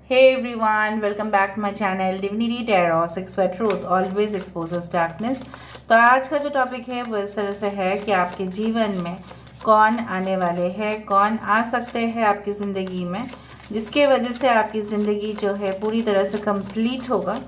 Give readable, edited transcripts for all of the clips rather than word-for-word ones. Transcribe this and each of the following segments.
Hey everyone, welcome back to my channel Divinity Tarot 6 where truth always exposes darkness। तो आज का जो topic है वो इस तरह से है कि आपके जीवन में कौन आने वाले हैं, कौन आ सकते हैं आपकी ज़िंदगी में, जिसके वजह से आपकी ज़िंदगी जो है पूरी तरह से कंप्लीट होगा।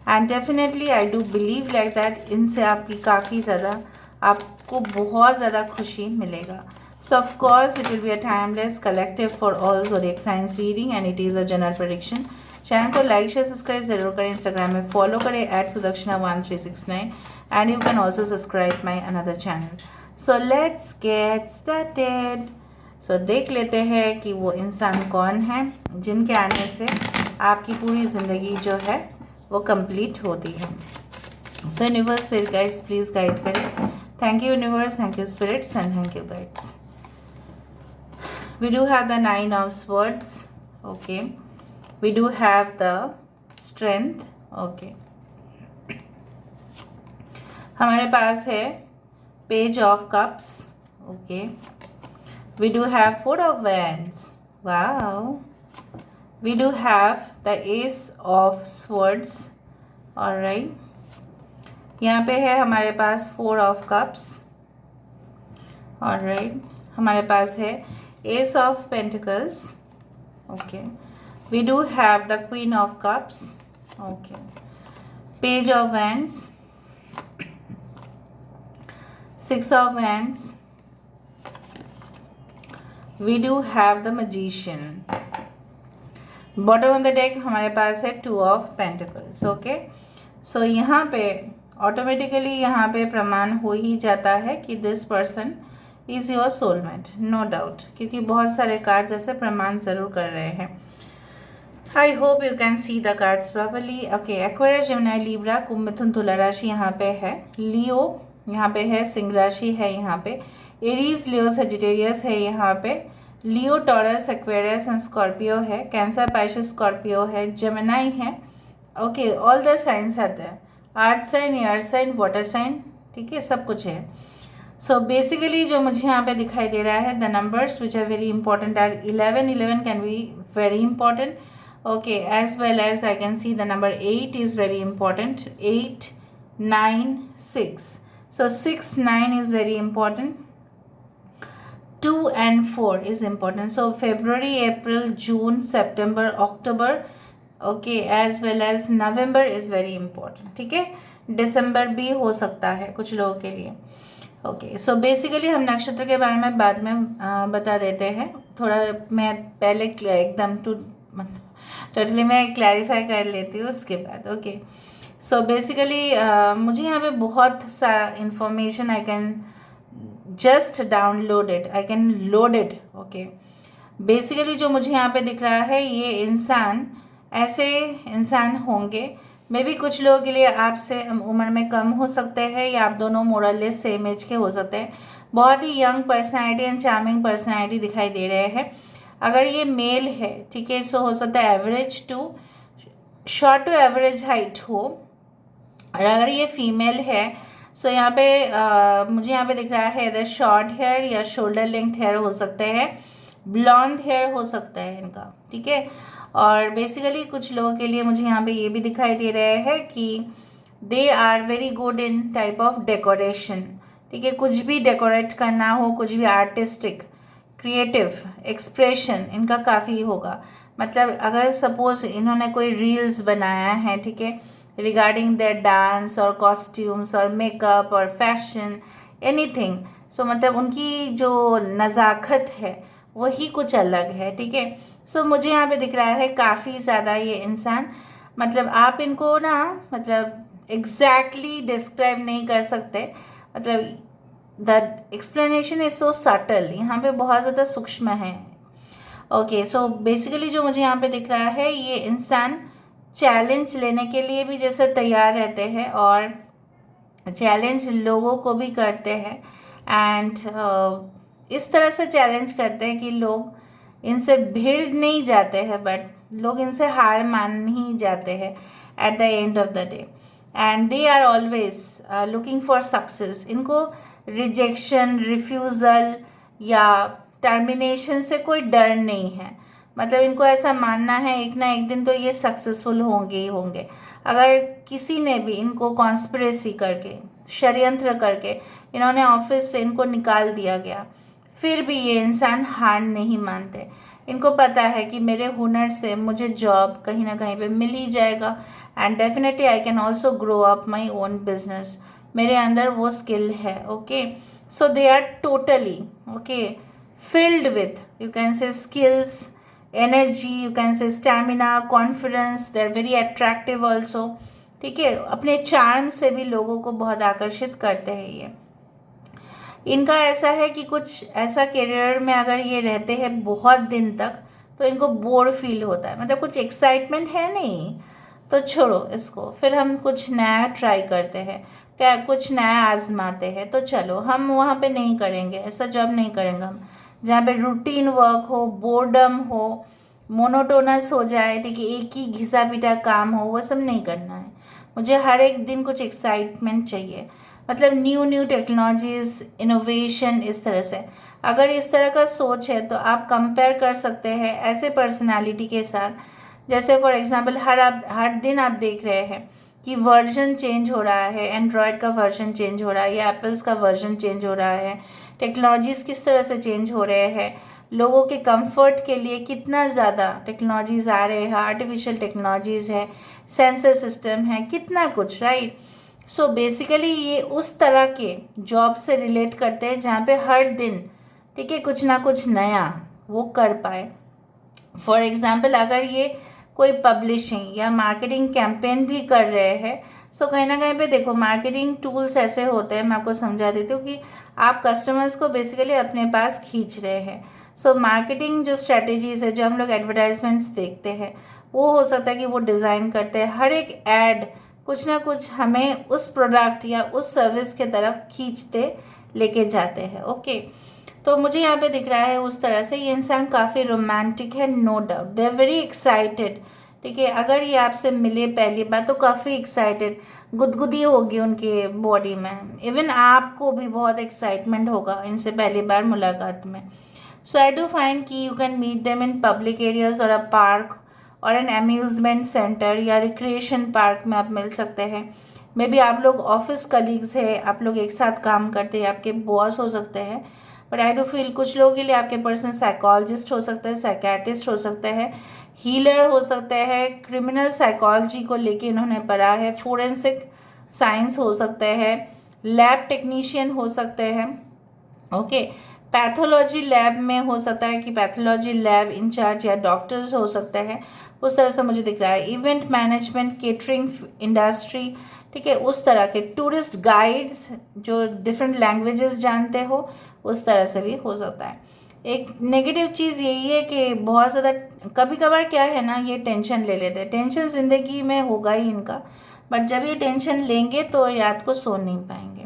And definitely I do believe like that इनसे आपकी काफ़ी ज़्यादा आपको बहुत ज़्यादा खुशी मिलेगा। So of course it will be a timeless collective for all zodiac signs reading and it is a general prediction। Channel को लाइक शेयर सब्सक्राइब जरूर करें, इंस्टाग्राम में फॉलो करें @sudakshana1369 and you can also subscribe my another channel। So let's get started। So देख लेते हैं कि वो इंसान कौन है जिनके आने से आपकी पूरी ज़िंदगी जो है वो कंप्लीट होती है। So universe spirit guides please guide करें। Thank you universe, thank you spirits and thank you guides. We do have the 9 of swords, okay. We do have the strength, okay. हमारे पास है page of cups, okay. We do have 4 of wands, wow. We do have the ace of swords, alright। यहाँ पे है हमारे पास 4 of cups, alright। हमारे पास है Ace of Pentacles, okay. We do have the Queen of Cups, okay. Page of Wands, 6 of Wands. We do have the Magician। Bottom of the deck हमारे पास है 2 of Pentacles, okay. So यहाँ पे automatically यहाँ पे प्रमाण हो ही जाता है कि this person is your soulmate, no doubt, क्योंकि बहुत सारे कार्ड्स ऐसे प्रमाण ज़रूर कर रहे हैं। I hope you can see the cards properly, okay. Aquarius, Gemini, Libra, Kumbh, Mithun, Tula राशि यहाँ पे है, लियो यहाँ पे है, सिंह राशि है यहाँ पे, एरीज, लियो, सजिटेरियस है यहाँ पे, Leo, Taurus, Aquarius and Scorpio है, कैंसर, पाइसेस, स्कॉर्पियो है, जेमिनी है, ओके। ऑल द साइंस आते हैं, earth sign, air sign, water sign, ठीक है, सब कुछ है। सो बेसिकली जो मुझे यहाँ पे दिखाई दे रहा है, the numbers which are very important are 11 can be very important, okay, as well as I can see the number 8 is very important, 8, 9, 6, so 6, 9 is very important, 2 and 4 is important, so February, April, June, September, October, okay, as well as November is very important, ठीक है। दिसंबर भी हो सकता है कुछ लोगों के लिए, ओके। सो बेसिकली हम नक्षत्र के बारे में बाद में बता देते हैं, थोड़ा मैं पहले एकदम टोटली मैं क्लैरिफाई कर लेती हूँ उसके बाद, ओके। सो बेसिकली मुझे यहाँ पे बहुत सारा information I can just download it, I can load it, okay. Basically जो मुझे यहाँ पे दिख रहा है, ये इंसान ऐसे इंसान होंगे, मे बी कुछ लोगों के लिए आपसे उम्र में कम हो सकते हैं या आप दोनों मोरलेस सेम एज के हो सकते हैं, बहुत ही young personality and charming personality दिखाई दे रहे हैं। अगर ये मेल है, ठीक है, सो हो सकता है average to short to average height हो, और अगर ये फीमेल है सो यहाँ पे मुझे यहाँ पे दिख रहा है इधर शॉर्ट हेयर या शोल्डर लेंथ हेयर हो सकते हैं, ब्लॉन्ड हेयर हो सकता है इनका, ठीक है। और बेसिकली कुछ लोगों के लिए मुझे यहाँ पे ये भी दिखाई दे रहे हैं कि they are very good in type of decoration, ठीक है, कुछ भी डेकोरेट करना हो, कुछ भी आर्टिस्टिक क्रिएटिव एक्सप्रेशन इनका काफ़ी होगा। मतलब अगर सपोज इन्होंने कोई रील्स बनाया है, ठीक है, रिगार्डिंग देयर डांस और कॉस्ट्यूम्स और मेकअप और फैशन एनीथिंग, सो मतलब उनकी जो नज़ाकत है वही कुछ अलग है, ठीक है। सो मुझे यहाँ पे दिख रहा है काफ़ी ज़्यादा ये इंसान, मतलब आप इनको ना मतलब एग्जैक्टली डिस्क्राइब नहीं कर सकते, मतलब the explanation is so subtle, यहाँ पे बहुत ज़्यादा सूक्ष्म है, ओके। सो बेसिकली जो मुझे यहाँ पे दिख रहा है, ये इंसान चैलेंज लेने के लिए भी जैसे तैयार रहते हैं और चैलेंज लोगों को भी करते हैं, एंड इस तरह से चैलेंज करते हैं कि लोग इनसे भिड़ नहीं जाते हैं, बट लोग इनसे हार मान ही जाते हैं at the end of the day, and they are always looking for success. इनको रिजेक्शन, रिफ्यूज़ल या टर्मिनेशन से कोई डर नहीं है, मतलब इनको ऐसा मानना है एक ना एक दिन तो ये सक्सेसफुल होंगे ही होंगे। अगर किसी ने भी इनको कॉन्स्पिरेसी करके, षड्यंत्र करके इन्होंने ऑफिस से इनको निकाल दिया गया, फिर भी ये इंसान हार नहीं मानते। इनको पता है कि मेरे हुनर से मुझे जॉब कहीं ना कहीं पे मिल ही जाएगा, and definitely I can also grow up my own business. मेरे अंदर वो स्किल है। Okay, so they are totally okay filled with, you can say, skills, energy, you can say stamina, confidence, they are very attractive also। ठीक है, अपने charm से भी लोगों को बहुत आकर्षित करते हैं ये। इनका ऐसा है कि कुछ ऐसा करियर में अगर ये रहते हैं बहुत दिन तक तो इनको बोर फील होता है, मतलब कुछ एक्साइटमेंट है नहीं, तो छोड़ो इसको, फिर हम कुछ नया ट्राई करते हैं, क्या कुछ नया आजमाते हैं। तो चलो हम वहाँ पे नहीं करेंगे, ऐसा जॉब नहीं करेंगे हम जहाँ पे रूटीन वर्क हो, बोर्डम हो, मोनोटोनस हो जाए, ठीक है, एक ही घिसा पिटा काम हो, वो सब नहीं करना है। मुझे हर एक दिन कुछ एक्साइटमेंट चाहिए, मतलब न्यू न्यू टेक्नोलॉजीज, इनोवेशन, इस तरह से। अगर इस तरह का सोच है तो आप कंपेयर कर सकते हैं ऐसे पर्सनालिटी के साथ, जैसे फॉर एग्जांपल हर दिन आप देख रहे हैं कि वर्जन चेंज हो रहा है, एंड्रॉयड का वर्जन चेंज हो रहा है या एप्पल्स का वर्जन चेंज हो रहा है, टेक्नोलॉजीज़ किस तरह से चेंज हो रहे हैं, लोगों के कंफर्ट के लिए कितना ज़्यादा टेक्नोलॉजीज़ आ रहे हैं, आर्टिफिशियल टेक्नोलॉजीज़ है, सेंसर सिस्टम है, कितना कुछ, राइट। सो बेसिकली ये उस तरह के जॉब से रिलेट करते हैं जहाँ पे हर दिन, ठीक है, कुछ ना कुछ नया वो कर पाए। फॉर एग्ज़ाम्पल अगर ये कोई पब्लिशिंग या मार्केटिंग कैंपेन भी कर रहे हैं, सो कहीं ना कहीं पे देखो मार्केटिंग टूल्स ऐसे होते हैं, मैं आपको समझा देती हूँ, कि आप कस्टमर्स को बेसिकली अपने पास खींच रहे हैं। सो मार्केटिंग जो स्ट्रेटेजीज है, जो हम लोग एडवर्टाइजमेंट्स देखते हैं, वो हो सकता है कि वो डिज़ाइन करते हैं, हर एक ऐड कुछ ना कुछ हमें उस प्रोडक्ट या उस सर्विस के तरफ खींचते लेके जाते हैं। ओके, तो मुझे यहाँ पे दिख रहा है उस तरह से ये इंसान काफ़ी रोमांटिक है, no doubt, they are very excited. ठीक है, अगर ये आपसे मिले पहली बार तो काफ़ी एक्साइटेड, गुदगुदी होगी उनके बॉडी में, इवन आपको भी बहुत एक्साइटमेंट होगा इनसे पहली बार मुलाकात में। सो आई डू फाइंड कि you can meet them in public areas और अ पार्क और एन अम्यूजमेंट सेंटर या रिक्रिएशन पार्क में आप मिल सकते हैं। मे बी आप लोग ऑफिस कलीग्स है, आप लोग एक साथ काम करते हैं, आपके बॉस हो सकते हैं, बट आई डू फील कुछ लोगों के लिए आपके पर्सन साइकोलॉजिस्ट हो सकते हैं, साइकेट्रिस्ट हो सकते हैं, हीलर हो सकते हैं, क्रिमिनल साइकोलॉजी को लेके इन्होंने पढ़ा है, फोरेंसिक साइंस हो सकते हैं, लैब टेक्नीशियन हो सकते हैं। ओके, पैथोलॉजी लैब में हो सकता है कि पैथोलॉजी लैब इंचार्ज या डॉक्टर्स हो सकते हैं, उस तरह से मुझे दिख रहा है। इवेंट मैनेजमेंट, केटरिंग इंडस्ट्री, ठीक है, उस तरह के टूरिस्ट गाइड्स जो डिफरेंट लैंग्वेजेस जानते हो, उस तरह से भी हो सकता है। एक नेगेटिव चीज़ यही है कि बहुत ज़्यादा कभी कभार क्या है ना, ये टेंशन ले लेते हैं, टेंशन ज़िंदगी में होगा ही इनका, बट जब ये टेंशन लेंगे तो रात को सो नहीं पाएंगे,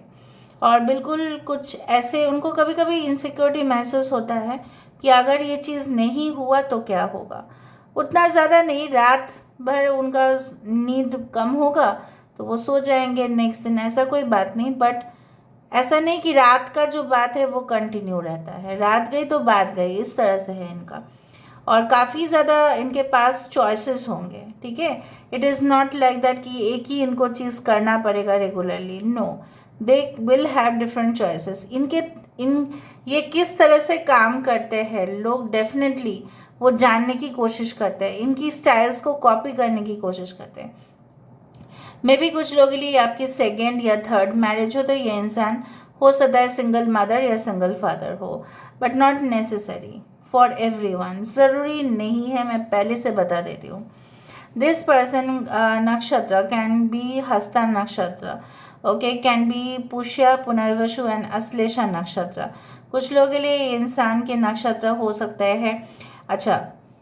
और बिल्कुल कुछ ऐसे उनको कभी कभी इनसिक्योरिटी महसूस होता है कि अगर ये चीज़ नहीं हुआ तो क्या होगा। उतना ज़्यादा नहीं, रात भर उनका नींद कम होगा तो वो सो जाएंगे नेक्स्ट दिन, ऐसा कोई बात नहीं, बट ऐसा नहीं कि रात का जो बात है वो कंटिन्यू रहता है, रात गई तो बात गई, इस तरह से है इनका। और काफ़ी ज़्यादा इनके पास चॉइसेस होंगे, ठीक है, it is not like that कि एक ही इनको चीज़ करना पड़ेगा regularly, no, they will have different choices. ये किस तरह से काम करते हैं लोग, डेफिनेटली वो जानने की कोशिश करते हैं, इनकी स्टाइल्स को कॉपी करने की कोशिश करते हैं। मे बी कुछ लोगों के लिए आपकी सेकेंड या थर्ड मैरिज हो तो ये इंसान हो सकता है सिंगल मदर या सिंगल फादर हो, but not necessary for everyone, ज़रूरी नहीं है, मैं पहले से बता देती हूँ। दिस पर्सन नक्षत्र कैन बी हस्ता नक्षत्र, okay, can be Pushya, Punarvasu and Ashlesha नक्षत्र। कुछ लोगों के लिए इंसान के नक्षत्र हो सकते हैं, अच्छा,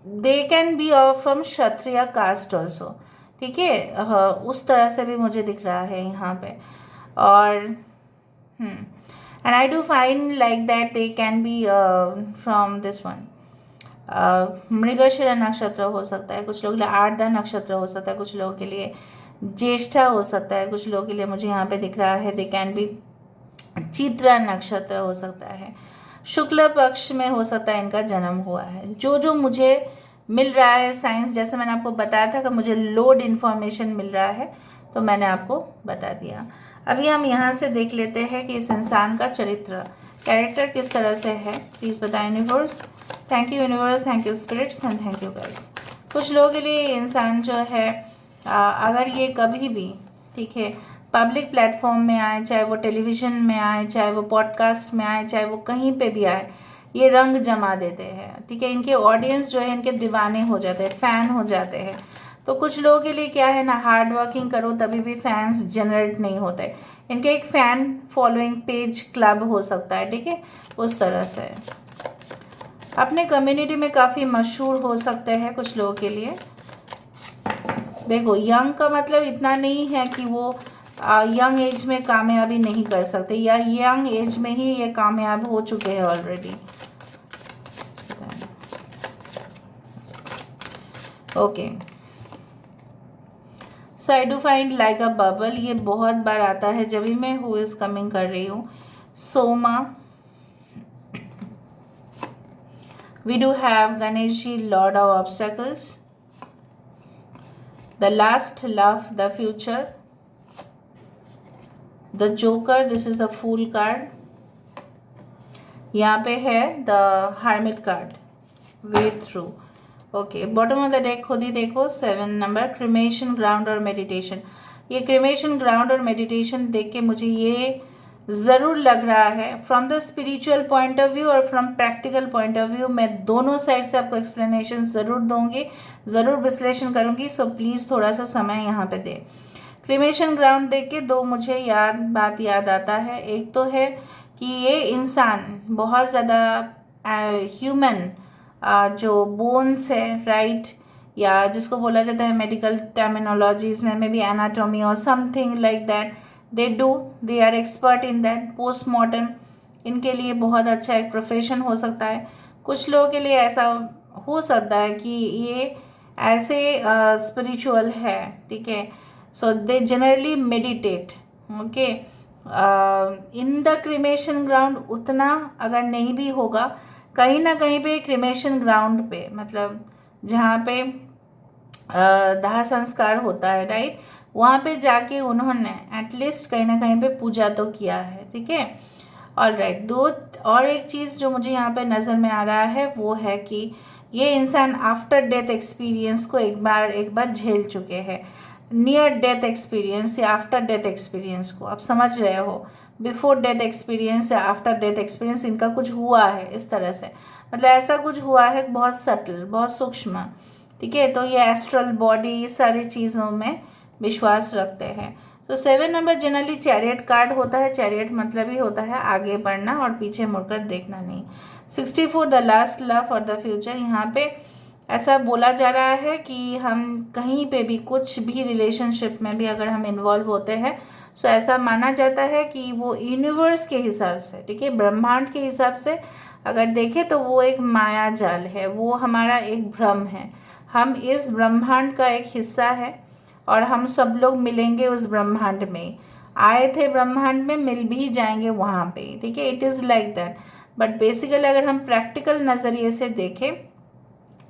they can be from Kshatriya caste also, ठीक है, उस तरह से भी मुझे दिख रहा है यहाँ पे। और and I do find like that they can be from this one, Mrigashira नक्षत्र हो सकता है, कुछ लोगों के लिए आर्द्रा नक्षत्र हो सकता है, कुछ लोगों के लिए ज्येष्ठा हो सकता है, कुछ लोगों के लिए मुझे यहाँ पे दिख रहा है दे कैन बी चित्रा नक्षत्र हो सकता है, शुक्ल पक्ष में हो सकता है इनका जन्म हुआ है। जो जो मुझे मिल रहा है साइंस, जैसे मैंने आपको बताया था कि मुझे लोड इन्फॉर्मेशन मिल रहा है, तो मैंने आपको बता दिया। अभी हम यहाँ से देख लेते हैं कि इस इंसान का चरित्र, कैरेक्टर किस तरह से है। प्लीज़ बताएं universe. Thank you universe, thank you spirits and thank you guides. कुछ लोगों के लिए इंसान जो है अगर ये कभी भी, ठीक है, पब्लिक प्लेटफॉर्म में आए, चाहे वो टेलीविज़न में आए, चाहे वो पॉडकास्ट में आए, चाहे वो कहीं पे भी आए, ये रंग जमा देते हैं, ठीक है। इनके ऑडियंस जो है इनके दीवाने हो जाते हैं, फ़ैन हो जाते हैं। तो कुछ लोगों के लिए क्या है ना, हार्ड वर्किंग करो तभी भी फैंस जनरेट नहीं होते। इनके एक फ़ैन फॉलोइंग पेज क्लब हो सकता है, ठीक है, उस तरह से अपने कम्युनिटी में काफ़ी मशहूर हो सकते हैं कुछ लोगों के लिए। देखो, यंग का मतलब इतना नहीं है कि वो यंग एज में कामयाबी नहीं कर सकते, या यंग एज में ही ये कामयाब हो चुके हैं already. Okay, so I do find like a bubble, ये बहुत बार आता है जब भी मैं हु इज कमिंग कर रही हूँ। सोमा, we do have Ganesh ji, lord of obstacles, the last love, the future, the joker, this is the fool card, यहाँ पे है the hermit card, way through. Okay, bottom of the deck खुद ही देखो, 7 नंबर, क्रिमेशन ग्राउंड और meditation. ये cremation ground और meditation देख के मुझे ये ज़रूर लग रहा है, from the spiritual point of view और from practical point of view, मैं दोनों साइड से आपको एक्सप्लेनेशन ज़रूर दूंगी, ज़रूर विश्लेषण करूंगी। सो प्लीज़ थोड़ा सा समय यहाँ पे दे। क्रिमेशन ग्राउंड देख के दो मुझे बात याद आता है। एक तो है कि ये इंसान बहुत ज़्यादा ह्यूमन जो बोन्स है, राइट, या जिसको बोला जाता है मेडिकल टर्मिनोलॉजीज में, मे बी एनाटॉमी और something like that, they are expert in that. Postmortem इनके लिए बहुत अच्छा एक प्रोफेशन हो सकता है। कुछ लोगों के लिए ऐसा हो सकता है कि ये ऐसे स्पिरिचुअल है, ठीक है, so they generally meditate. Okay, in the cremation ground उतना अगर नहीं भी होगा, कहीं ना कहीं पे क्रिमेशन ग्राउंड पे, मतलब जहाँ पे दाह संस्कार होता है, राइट, वहाँ पे जाके उन्होंने एटलीस्ट कहीं ना कहीं पे पूजा तो किया है, ठीक है। ऑल राइट, दो और एक चीज़ जो मुझे यहाँ पे नज़र में आ रहा है वो है कि ये इंसान आफ्टर डेथ एक्सपीरियंस को एक बार झेल चुके हैं। नियर डेथ एक्सपीरियंस या आफ्टर डेथ एक्सपीरियंस को आप समझ रहे हो, बिफोर डेथ एक्सपीरियंस या आफ्टर डेथ एक्सपीरियंस, इनका कुछ हुआ है इस तरह से, मतलब ऐसा कुछ हुआ है बहुत सटल, बहुत सूक्ष्म, ठीक है। तो ये एस्ट्रल बॉडी, ये सारी चीज़ों में विश्वास रखते हैं। तो 7 नंबर जनरली चैरियट कार्ड होता है। चैरियट मतलब ही होता है आगे बढ़ना और पीछे मुड़कर देखना नहीं। 64 द लास्ट लव और द फ्यूचर, यहाँ पे ऐसा बोला जा रहा है कि हम कहीं पे भी कुछ भी रिलेशनशिप में भी अगर हम इन्वॉल्व होते हैं, सो ऐसा माना जाता है कि वो यूनिवर्स के हिसाब से, ठीक है, ब्रह्मांड के हिसाब से अगर देखें तो वो एक माया जाल है, वो हमारा एक भ्रम है। हम इस ब्रह्मांड का एक हिस्सा है और हम सब लोग मिलेंगे उस ब्रह्मांड में, आए थे ब्रह्मांड में, मिल भी जाएंगे वहाँ पे, ठीक है। It is like that. But basically अगर हम प्रैक्टिकल नज़रिए से देखें,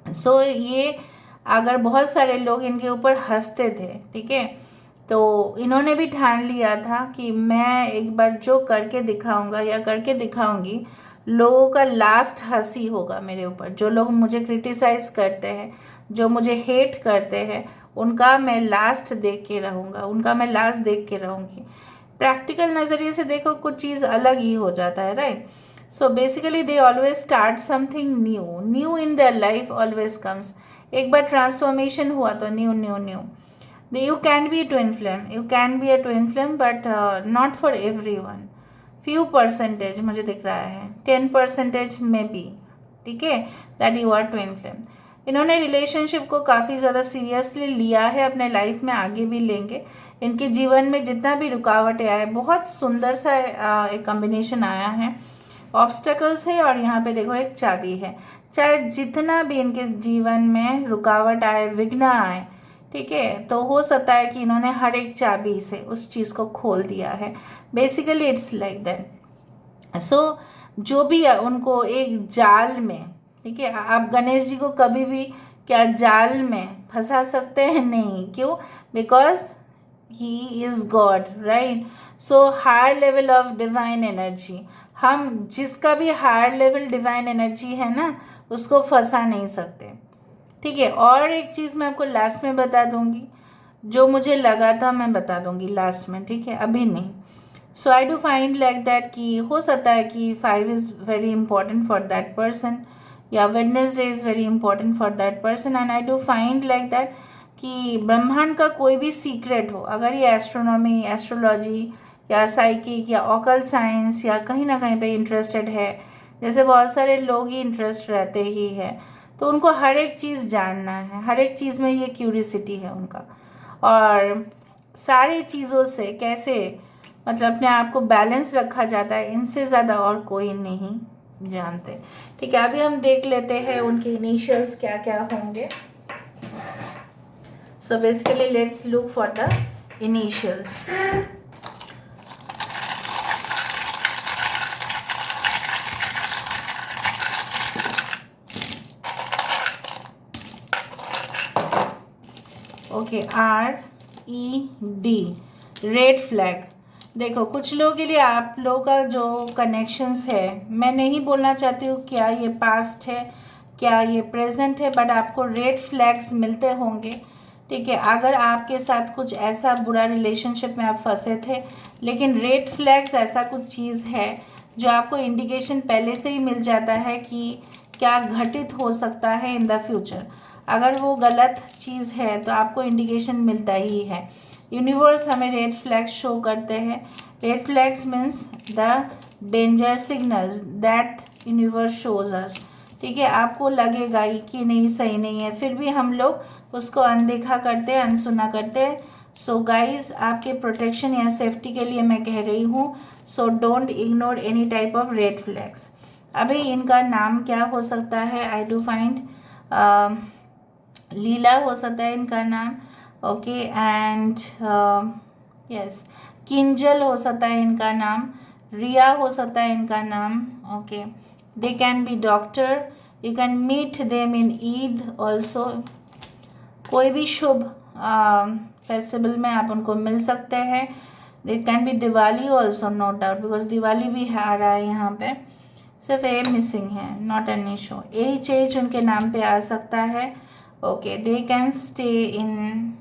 सो ये अगर बहुत सारे लोग इनके ऊपर हंसते थे, ठीक है, तो इन्होंने भी ठान लिया था कि मैं एक बार जो करके दिखाऊंगा या करके दिखाऊंगी, लोगों का लास्ट हंसी होगा मेरे ऊपर। जो लोग मुझे क्रिटिसाइज़ करते हैं, जो मुझे हेट करते हैं, उनका मैं लास्ट देख के रहूँगा, उनका मैं लास्ट देख के रहूँगी। प्रैक्टिकल नज़रिए से देखो कुछ चीज़ अलग ही हो जाता है, right. So basically they always start something new in their life always comes. एक बार ट्रांसफॉर्मेशन हुआ तो new new new. You can be a twin flame, you can be a twin flame, but not for everyone. few percentage मुझे दिख रहा है, 10% में भी, ठीक है, that you are twin flame. इन्होंने रिलेशनशिप को काफ़ी ज़्यादा सीरियसली लिया है, अपने लाइफ में आगे भी लेंगे। इनके जीवन में जितना भी रुकावटें आए, बहुत सुंदर सा एक कम्बिनेशन आया है, ऑब्स्टेकल्स है और यहाँ पे देखो एक चाबी है। चाहे जितना भी इनके जीवन में रुकावट आए, विघ्न आए, ठीक है, तो हो सकता है कि इन्होंने हर एक चाबी से उस चीज़ को खोल दिया है। Basically it's like that. So जो भी उनको एक जाल में, ठीक है, आप गणेश जी को कभी भी क्या जाल में फंसा सकते हैं? नहीं। क्यों? Because he is God, right. So higher level of divine energy, हम जिसका भी हायर लेवल डिवाइन एनर्जी है ना, उसको फंसा नहीं सकते। ठीक है। और एक चीज़ मैं आपको लास्ट में बता दूंगी, जो मुझे लगा था मैं बता दूंगी लास्ट में, ठीक है, अभी नहीं। So I do find like that कि हो सकता है कि 5 is very important for that person, या Wednesday is very important for that person, and I do find like that कि ब्रह्मांड का कोई भी सीक्रेट हो, अगर ये एस्ट्रोनॉमी, एस्ट्रोलॉजी या साइकिक या ऑकल साइंस या कहीं ना कहीं पे इंटरेस्टेड है, जैसे बहुत सारे लोग ही इंटरेस्ट रहते ही है, तो उनको हर एक चीज़ जानना है, हर एक चीज़ में ये क्यूरियसिटी है उनका। और सारी चीज़ों से कैसे मतलब अपने आप को बैलेंस रखा जाता है, इनसे ज़्यादा और कोई नहीं जानते। ठीक है, अभी हम देख लेते हैं उनके इनिशियल्स क्या क्या होंगे। So basically let's look for the initials. Okay, RED, red flag. देखो, कुछ लोगों के लिए आप लोगों का जो कनेक्शंस है, मैं नहीं बोलना चाहती हूँ क्या ये पास्ट है, क्या ये प्रेजेंट है, बट आपको रेड फ्लैग्स मिलते होंगे। ठीक है, अगर आपके साथ कुछ ऐसा बुरा रिलेशनशिप में आप फंसे थे, लेकिन रेड फ्लैग्स ऐसा कुछ चीज़ है जो आपको इंडिकेशन पहले से ही मिल जाता है कि क्या घटित हो सकता है इन द फ्यूचर। अगर वो गलत चीज़ है तो आपको इंडिकेशन मिलता ही है। यूनिवर्स हमें रेड फ्लैग्स शो करते हैं। Red flags means the danger signals that universe shows us. ठीक है, आपको लगेगा ही कि नहीं, सही नहीं है, फिर भी हम लोग उसको अनदेखा करते हैं, अनसुना करते हैं। सो गाइज, आपके प्रोटेक्शन या सेफ्टी के लिए मैं कह रही हूँ, so don't ignore any type of red flags. अभी इनका नाम क्या हो सकता है? आई डू फाइंड लीला हो सकता है इनका नाम। ओके, एंड यस, किंजल हो सकता है इनका नाम, रिया हो सकता है इनका नाम। Okay, they can be doctor, you can meet them in Eid also. कोई भी शुभ फेस्टिवल में आप उनको मिल सकते हैं। It can be Diwali also, no doubt, because Diwali भी आ रहा है यहाँ पे। सिर्फ ए मिसिंग है, नॉट एन इशू। एच उनके नाम पे आ सकता है। Okay, they can stay in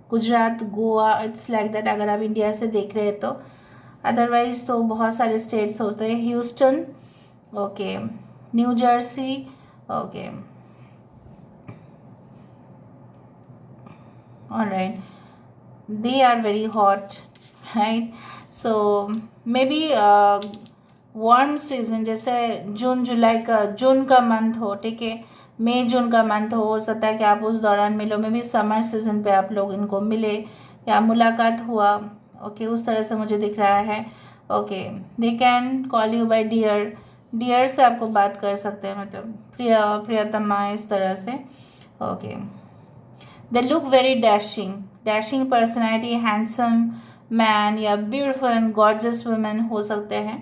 Gujarat, Goa, it's like that, अगर आप इंडिया से देख रहे हैं तो। अदरवाइज तो बहुत सारे स्टेट्स होते हैं, Houston, okay, New Jersey, okay, alright, they are very hot, right. So may be warm season, जैसे जून जुलाई का, जून का मंथ हो, ठीक है, मई जून का मंथ हो सकता है कि आप उस दौरान मिलो। मे बी समर सीजन पे आप लोग इनको मिले या मुलाकात हुआ। ओके, उस तरह से मुझे दिख रहा है। Okay, they can call you by dear, dear से आपको बात कर सकते हैं, मतलब प्रिया, प्रियतमा, इस तरह से। Okay, they look very dashing, dashing personality, handsome man या ब्यूटिफुल एंड गॉर्जियस वुमेन हो सकते हैं।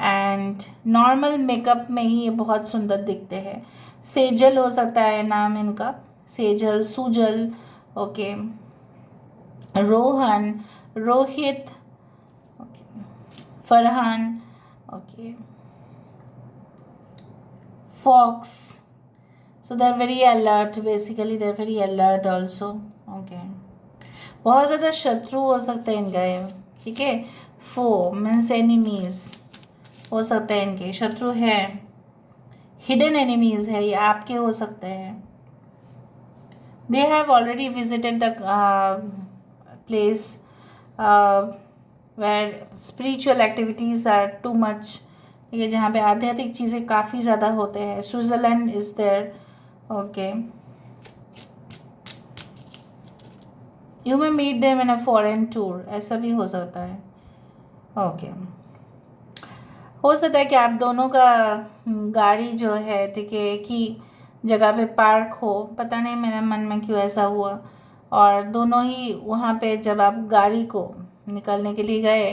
एंड नॉर्मल मेकअप में ही ये बहुत सुंदर दिखते हैं। सेजल हो सकता है नाम इनका, Sejal, Sujal, okay, Rohan, Rohit, okay, Farhan, okay, fox. So they are very alert, basically they are very alert also. Okay, बहुत ज़्यादा शत्रु हो सकते हैं इनका, ठीक है। फो मीन्स एनिमीज हो सकते हैं, इनके शत्रु है, हिडन एनिमीज है, ये आपके हो सकते हैं। They have already visited the place where spiritual activities are too much, ठीक है, जहाँ पे आध्यात्मिक चीज़ें काफ़ी ज़्यादा होते हैं। Switzerland is there, okay, you may meet them in a foreign tour, ऐसा भी हो सकता है। ओके, हो सकता है कि आप दोनों का गाड़ी जो है, ठीक है, एक ही जगह पे पार्क हो, पता नहीं मेरे मन में क्यों ऐसा हुआ, और दोनों ही वहाँ पे जब आप गाड़ी को निकलने के लिए गए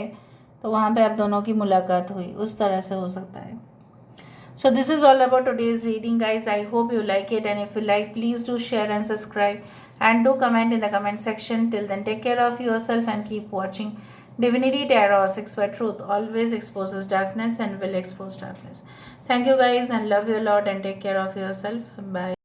तो वहाँ पे आप दोनों की मुलाकात हुई, उस तरह से हो सकता है। So this is all about today's reading, guys. I hope you like it, and if you like, please do share and subscribe, and do comment in the comment section. Till then, take care of yourself and keep watching Divinity Tarot 6, where truth always exposes darkness and will expose darkness. Thank you, guys, and love you a lot, and take care of yourself. Bye.